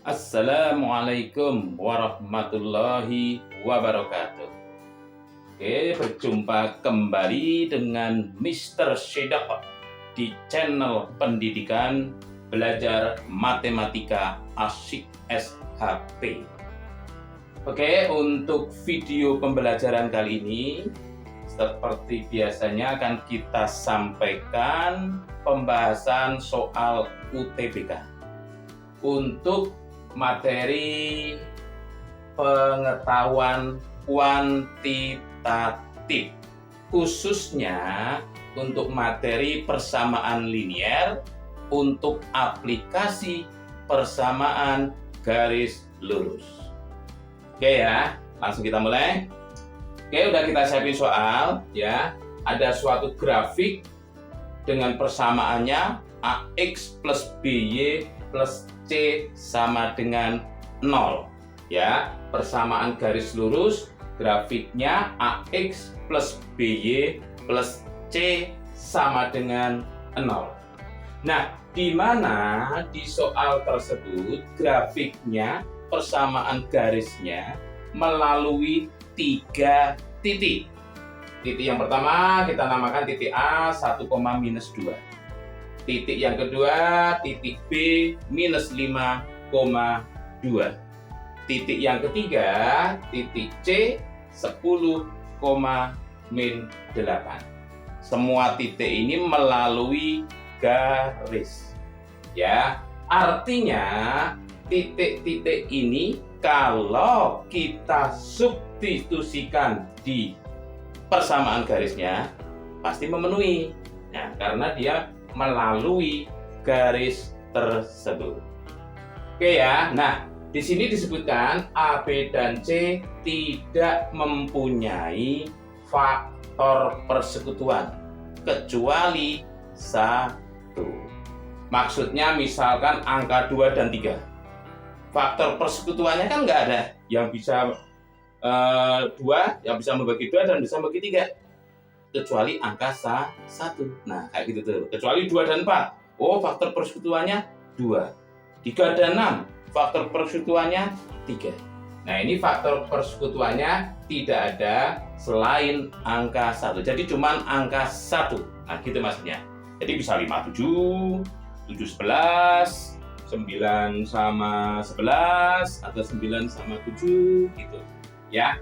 Assalamualaikum warahmatullahi wabarakatuh. Oke, berjumpa kembali dengan Mr. Syedaq di channel pendidikan belajar matematika asyik SHP. Oke, untuk video pembelajaran kali ini seperti biasanya akan kita sampaikan pembahasan soal UTBK untuk materi pengetahuan kuantitatif, khususnya untuk materi persamaan linier untuk aplikasi persamaan garis lurus. Oke ya, langsung kita mulai. Oke, udah kita siapin soal ya. Ada suatu grafik dengan persamaannya AX plus BY plus C sama dengan 0 ya. Persamaan garis lurus, grafiknya AX plus BY plus C sama dengan 0. Nah, di mana di soal tersebut grafiknya, persamaan garisnya melalui 3 titik. Titik yang pertama kita namakan titik A 1, minus 2. Titik yang kedua, titik B minus 5,2. Titik yang ketiga, titik C 10, min 8. Semua titik ini melalui garis. Ya, artinya titik-titik ini kalau kita substitusikan di persamaan garisnya pasti memenuhi. Nah, karena dia melalui garis tersebut. Oke ya. Nah, di sini disebutkan A, B, dan C tidak mempunyai faktor persekutuan kecuali 1. Maksudnya misalkan angka 2 dan 3. Faktor persekutuannya kan nggak ada. Yang bisa 2, yang bisa membagi 2 dan bisa membagi 3. Kecuali angka 1. Nah, kayak gitu tuh. Kecuali 2 dan 4. Oh, faktor persekutuannya 2. 3 dan 6. Faktor persekutuannya 3. Nah, ini faktor persekutuannya tidak ada selain angka 1. Jadi cuman angka 1. Nah, gitu maksudnya. Jadi bisa 5, 7, 7, 11, 9 sama 11, atau 9 sama 7, gitu. Ya.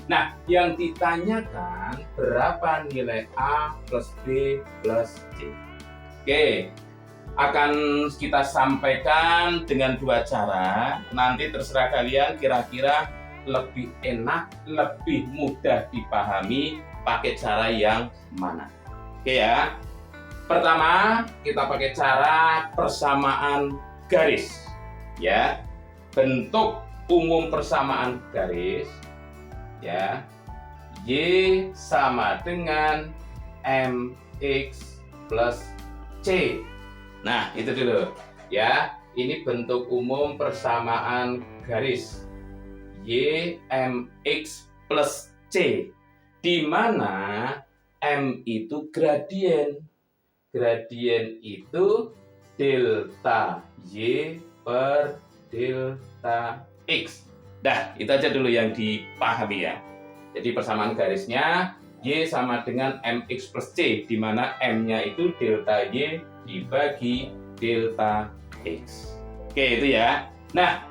Nah, yang ditanyakan berapa nilai A plus B plus C. Oke, akan kita sampaikan dengan 2 cara. Nanti terserah kalian kira-kira lebih enak, lebih mudah dipahami pakai cara yang mana. Oke ya. Pertama, kita pakai cara persamaan garis. Ya. Bentuk umum persamaan garis ya, Y sama dengan MX plus C. Nah, itu dulu ya. Ini bentuk umum persamaan garis Y MX plus C, di mana M itu gradien. Gradien itu delta Y per delta X. Nah, itu aja dulu yang dipahami ya. Jadi persamaan garisnya Y sama dengan MX plus C, di mana M-nya itu delta Y dibagi delta X. Oke, itu ya. Nah,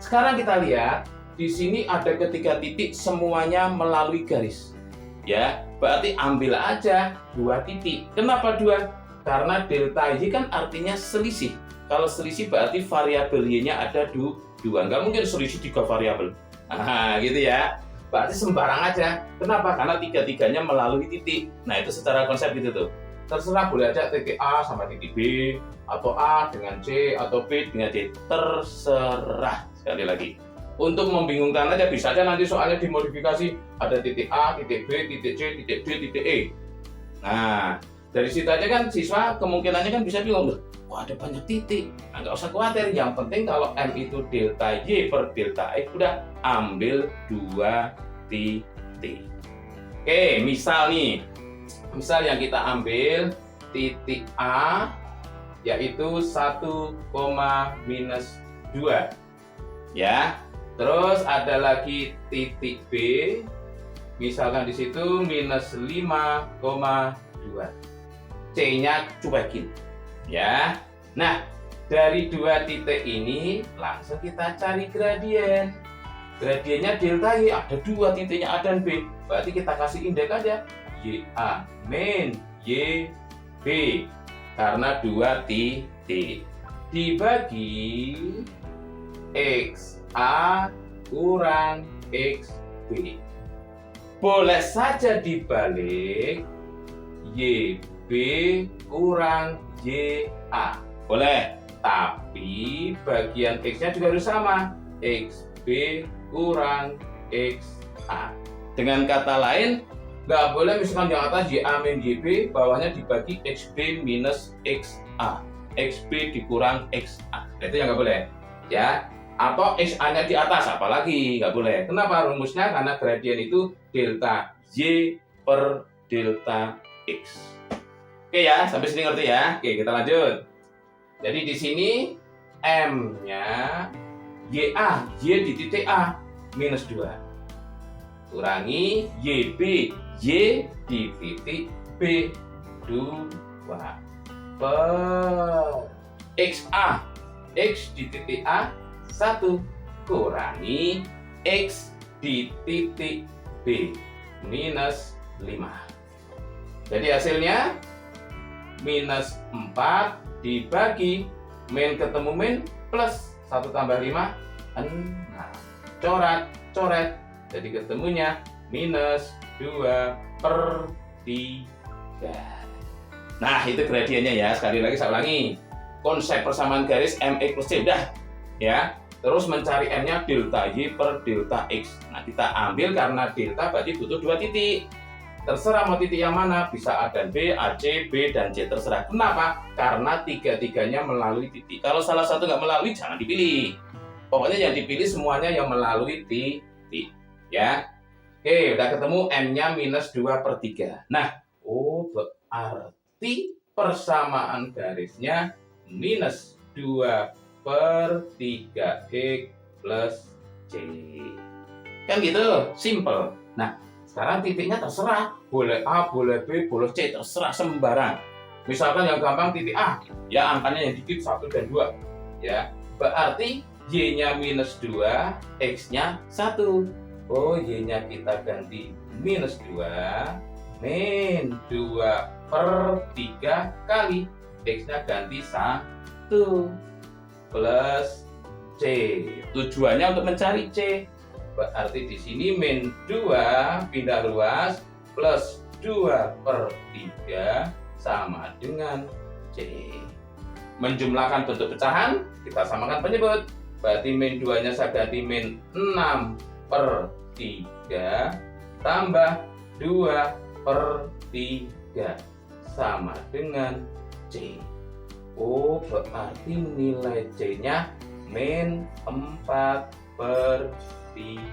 sekarang kita lihat di sini ada ketiga titik semuanya melalui garis. Ya, berarti ambil aja 2 titik. Kenapa 2? Karena delta Y kan artinya selisih. Kalau selisih berarti variabel Y-nya ada 2. Nggak mungkin selisih 3 variabel. Nah, gitu ya. Berarti sembarang aja. Kenapa? Karena 3-tiganya melalui titik. Nah, itu secara konsep gitu tuh. Terserah, boleh aja titik A sama titik B, atau A dengan C, atau B dengan D. Terserah, sekali lagi. Untuk membingungkan aja, bisa aja nanti soalnya dimodifikasi. Ada titik A, titik B, titik C, titik D, titik E. Nah, dari situ aja kan siswa kemungkinannya kan bisa bilang, loh, kok ada banyak titik. Nah, nggak usah khawatir. Yang penting kalau M itu delta Y per delta X, udah ambil 2 titik. Oke, misal nih. Misal yang kita ambil titik A yaitu 1, minus 2. Ya. Terus ada lagi titik B. Misalkan di situ minus 5,2. C-nya cuekin. Ya. Nah, dari dua titik ini langsung kita cari gradien. Gradiennya delta Y, ada dua titiknya A dan B. Berarti kita kasih indeks aja YA min YB. Karena dua titik. Dibagi XA kurang XB. Boleh saja dibalik YB kurang YA. Boleh. Tapi bagian X-nya juga harus sama. XB kurang XA. Dengan kata lain, nggak boleh misalkan yang atas YA min YB, bawahnya dibagi XB minus XA. XB dikurang XA. Itu yang nggak boleh. Ya. Atau XA-nya di atas, apalagi nggak boleh. Kenapa rumusnya? Karena gradien itu delta Y per delta X. Oke ya, sampai sini ngerti ya? Oke, kita lanjut. Jadi di sini M-nya YA, Y di titik A, minus 2. Kurangi YB, Y di titik B, 2. Per XA, X di titik A, 1. Kurangi X di titik B, minus 5. Jadi hasilnya minus 4 dibagi min ketemu min plus 1 tambah 5, 6. Coret. Jadi ketemunya minus 2/3. Nah, itu gradiennya ya. Sekali lagi saya ulangi. Konsep persamaan garis MX plus C. Udah. Ya. Terus mencari M-nya delta Y per delta X. Nah, kita ambil karena delta berarti butuh 2 titik. Terserah mau titik yang mana, bisa A dan B, AC, B, dan C, terserah. Kenapa? Karena tiga-tiganya melalui titik. Kalau salah satu nggak melalui, jangan dipilih. Pokoknya yang dipilih semuanya yang melalui titik. Ya. Oke, udah ketemu M-nya minus 2/3. Nah, berarti persamaan garisnya minus 2/3X plus C. Kan gitu, simple. Nah, sekarang titiknya terserah, boleh A, boleh B, boleh C, terserah sembarang. Misalkan yang gampang titik A, ya angkanya yang dikit 1 dan 2. Ya, berarti Y-nya minus 2, X-nya 1. Oh, Y-nya kita ganti minus 2, min 2/3 kali X-nya ganti 1 plus C. Tujuannya untuk mencari C. Berarti di sini min 2 pindah ruas plus 2/3 sama dengan C. Menjumlahkan bentuk pecahan, kita samakan penyebut. Berarti min 2-nya saya ganti min 6/3 tambah 2/3 sama dengan C. Oh, berarti nilai C-nya min 4/3.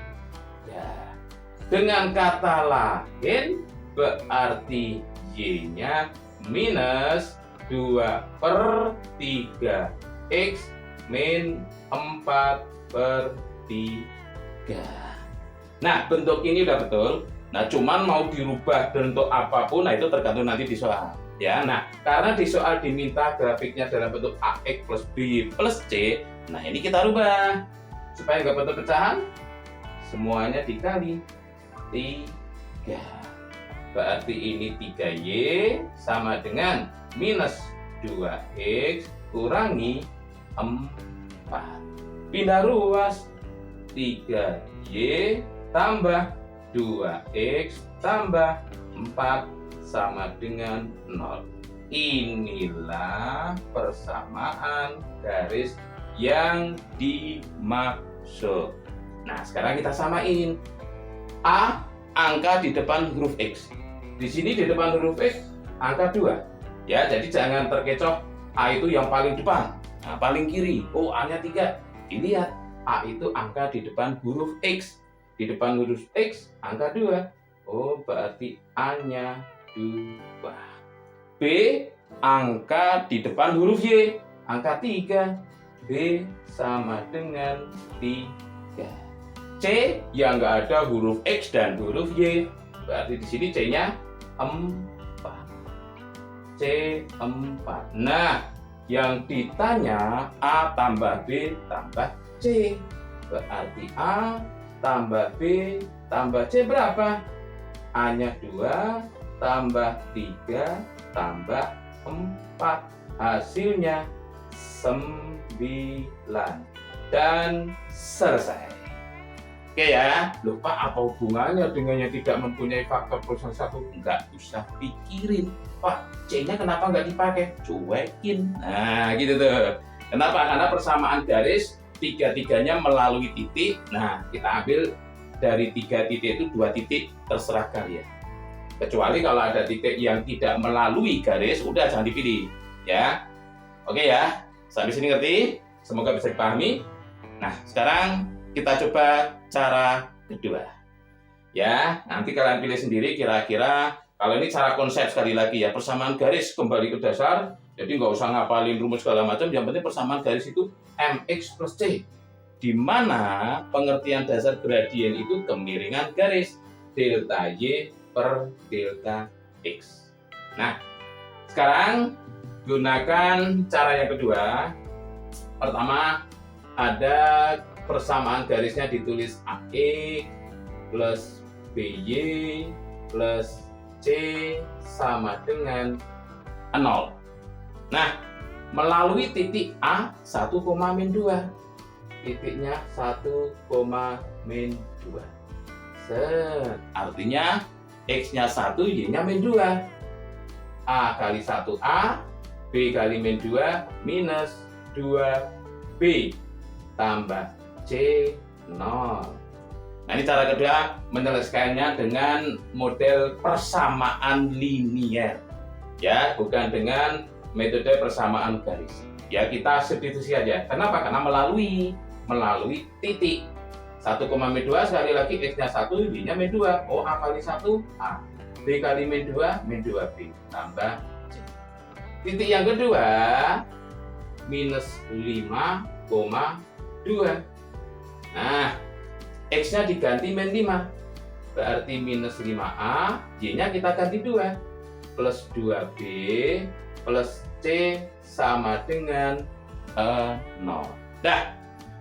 Dengan kata lain, berarti Y-nya minus 2/3 X min 4/3. Nah, bentuk ini udah betul. Nah, cuman mau dirubah bentuk apapun, nah itu tergantung nanti di soal. Ya, nah, karena di soal diminta grafiknya dalam bentuk AX plus B plus C, nah ini kita rubah. Supaya nggak bentuk pecahan, semuanya dikali 3. Berarti ini 3Y sama dengan minus 2X kurangi 4. Pindah ruas, 3Y tambah 2X tambah 4 sama dengan 0. Inilah persamaan garis yang dimaksud. Nah, sekarang kita samain. A, angka di depan huruf X. Di sini di depan huruf X, angka 2. Ya, jadi jangan terkecoh A itu yang paling depan. Nah, paling kiri. Oh, A-nya 3. Dilihat, A itu angka di depan huruf X. Di depan huruf X, angka 2. Oh, berarti A-nya 2. B, angka di depan huruf Y, angka 3. B sama dengan 3. C yang nggak ada huruf X dan huruf Y. Berarti di sini C-nya 4. C 4. Nah, yang ditanya A tambah B tambah C. Berarti A tambah B tambah C berapa? A-nya 2 tambah 3 tambah 4. Hasilnya 9. Dan selesai. Oke ya, lupa apa hubungannya dengan yang tidak mempunyai faktor plus 1? Nggak usah pikirin. Pak, C-nya kenapa nggak dipakai? Cuekin. Nah, gitu tuh. Kenapa? Karena persamaan garis tiga-tiganya melalui titik. Nah, kita ambil dari 3 titik itu 2 titik terserah kalian. Kecuali kalau ada titik yang tidak melalui garis, udah jangan dipilih. Ya, oke ya. Sampai sini ngerti? Semoga bisa dipahami. Nah, sekarang kita coba cara kedua. Ya, nanti kalian pilih sendiri kira-kira. Kalau ini cara konsep sekali lagi ya, persamaan garis kembali ke dasar. Jadi nggak usah ngapalin rumus segala macam. Yang penting persamaan garis itu mx plus c. Di mana pengertian dasar gradien itu kemiringan garis delta y per delta x. Nah, sekarang gunakan cara yang kedua. Pertama, ada persamaan garisnya ditulis AX plus BY plus C sama dengan 0. Nah, melalui titik A 1, min 2. Titiknya 1, min 2. Artinya X-nya 1, Y-nya min 2. A kali 1A, B kali min 2 minus 2B tambah C 0. Nah, ini cara kedua menyelesaikannya dengan model persamaan linier. Ya, bukan dengan metode persamaan garis. Ya, kita substitusi aja. Kenapa? Karena melalui titik. 1, min 2 sekali lagi X-nya 1, Y-nya min 2. Oh, A kali 1 A. B kali min 2 min 2B tambah C. Titik yang kedua minus 5,2. Nah, X-nya diganti min 5. Berarti minus 5A, Y-nya kita ganti 2. Plus 2B plus C sama dengan 0. Nah,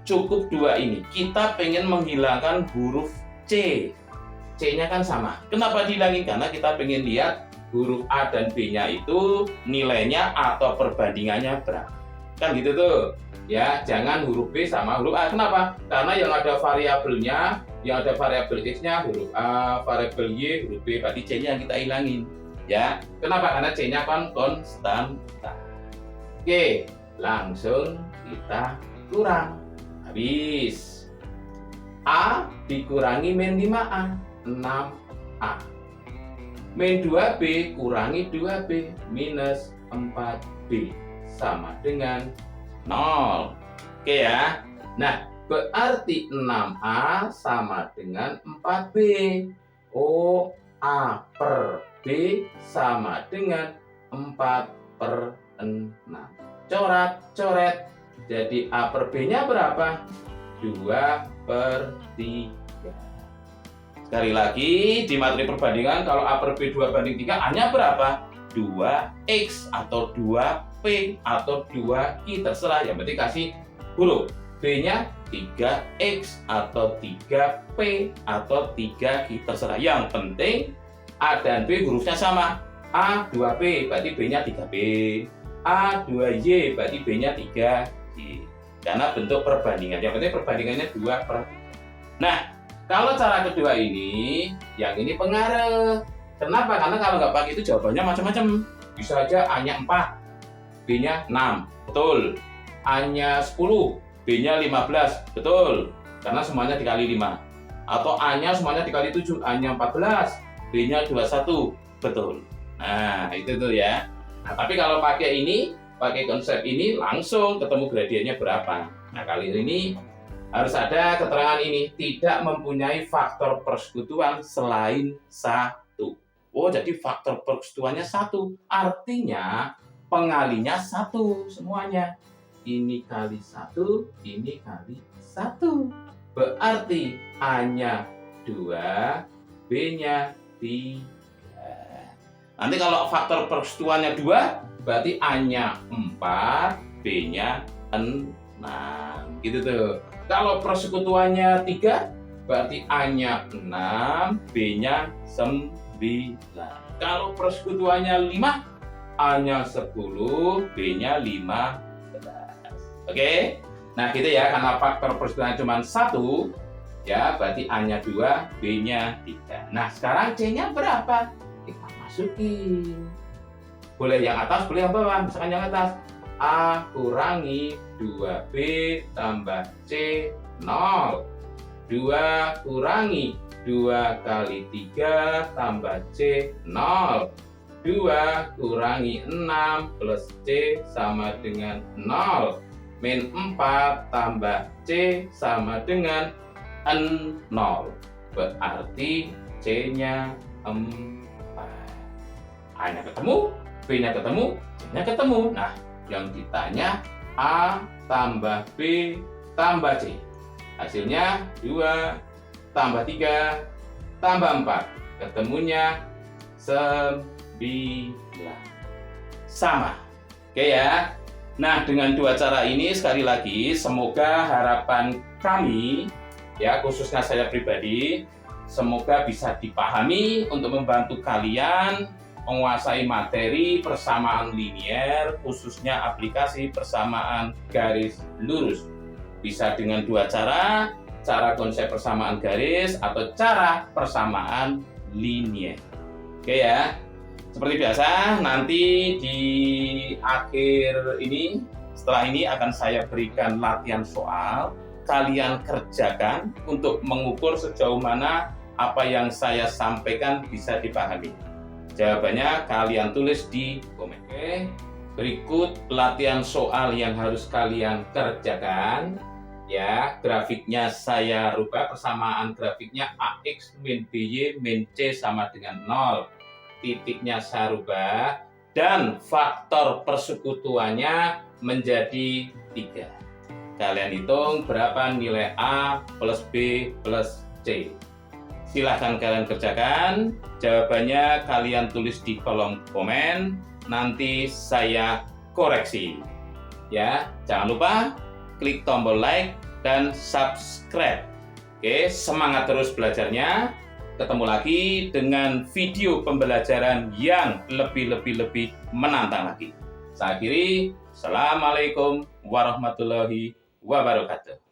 cukup 2 ini. Kita pengen menghilangkan huruf C. C-nya kan sama. Kenapa dihilangin? Karena kita pengen lihat huruf A dan B-nya itu nilainya atau perbandingannya berapa. Kan gitu tuh. Ya, jangan huruf B sama huruf A. Kenapa? Karena yang ada variabelnya, yang ada variabel X-nya huruf A, variabel Y, huruf B, berarti C-nya yang kita hilangin. Ya, kenapa? Karena C-nya kan konstan. Oke, langsung kita kurang. Habis. A dikurangi min 5A, 6A. Min 2B kurangi 2B, minus 4B. Sama dengan 0. Oke ya. Nah, berarti 6A sama dengan 4B. Oh, A per B sama dengan 4/6. Coret. Jadi A per B-nya berapa? 2/3. Sekali lagi, di materi perbandingan, kalau A per B 2/3, A-nya berapa? 2X atau 2P atau 2I, terserah. Yang penting kasih huruf. B-nya 3X atau 3P atau 3I, terserah. Yang penting A dan B hurufnya sama. A 2P berarti B-nya 3P. A 2Y berarti B-nya 3Y. Karena bentuk perbandingan. Yang penting perbandingannya 2/3. Nah, kalau cara kedua ini, yang ini pengaruh. Kenapa? Karena kalau nggak pakai itu jawabannya macam-macam. Bisa aja A-nya 4, B-nya 6, betul. A-nya 10, B-nya 15, betul. Karena semuanya dikali 5. Atau A-nya semuanya dikali 7, A-nya 14, B-nya 21, betul. Nah, itu tuh ya. Nah, tapi kalau pakai ini, pakai konsep ini, langsung ketemu gradiennya berapa. Nah, kali ini harus ada keterangan ini, tidak mempunyai faktor persekutuan selain 1. Oh, jadi faktor persekutuannya 1. Artinya pengalinya 1 semuanya. ini kali 1, ini kali 1. Berarti A-nya 2, B-nya 3. Nanti kalau faktor persekutuannya 2, berarti A-nya 4, B-nya 6. Gitu tuh. Kalau persekutuannya 3, berarti A-nya 6, B-nya 9. Kalau persekutuannya 5, A-nya 10, B-nya 15. Oke? Nah, gitu ya, karena faktor persekutuannya cuma 1, ya, berarti A-nya 2, B-nya 3. Nah, sekarang C-nya berapa? Kita masukin. Boleh yang atas, boleh yang bawah. Misalkan yang atas, A kurangi 2B tambah C 0. 2 kurangi 2 kali 3 tambah C 0. 2 kurangi 6 plus C sama dengan 0. Min 4 tambah C sama dengan 0. Berarti C-nya 4. A-nya ketemu, B-nya ketemu, C-nya ketemu. Nah, yang ditanya A tambah B tambah C. Hasilnya 2 tambah 3 tambah 4. Ketemunya 9. Sama. Oke ya. Nah, dengan dua cara ini sekali lagi semoga harapan kami ya, khususnya saya pribadi, semoga bisa dipahami untuk membantu kalian menguasai materi persamaan linier, khususnya aplikasi persamaan garis lurus. Bisa dengan dua cara konsep persamaan garis atau cara persamaan linier. Oke ya. Seperti biasa, nanti di akhir ini, setelah ini akan saya berikan latihan soal. Kalian kerjakan untuk mengukur sejauh mana apa yang saya sampaikan bisa dipahami. Jawabannya kalian tulis di komen. Oke, berikut latihan soal yang harus kalian kerjakan. Ya, grafiknya saya rubah, persamaan grafiknya AX min BY min C sama dengan 0. Titiknya saya rubah dan faktor persekutuannya menjadi 3. Kalian hitung berapa nilai A plus B plus C. Silahkan kalian kerjakan. Jawabannya kalian tulis di kolom komen. Nanti saya koreksi. Ya, jangan lupa klik tombol like dan subscribe. Oke, semangat terus belajarnya. Ketemu lagi dengan video pembelajaran yang lebih menantang lagi. Saya akhiri. Assalamualaikum warahmatullahi wabarakatuh.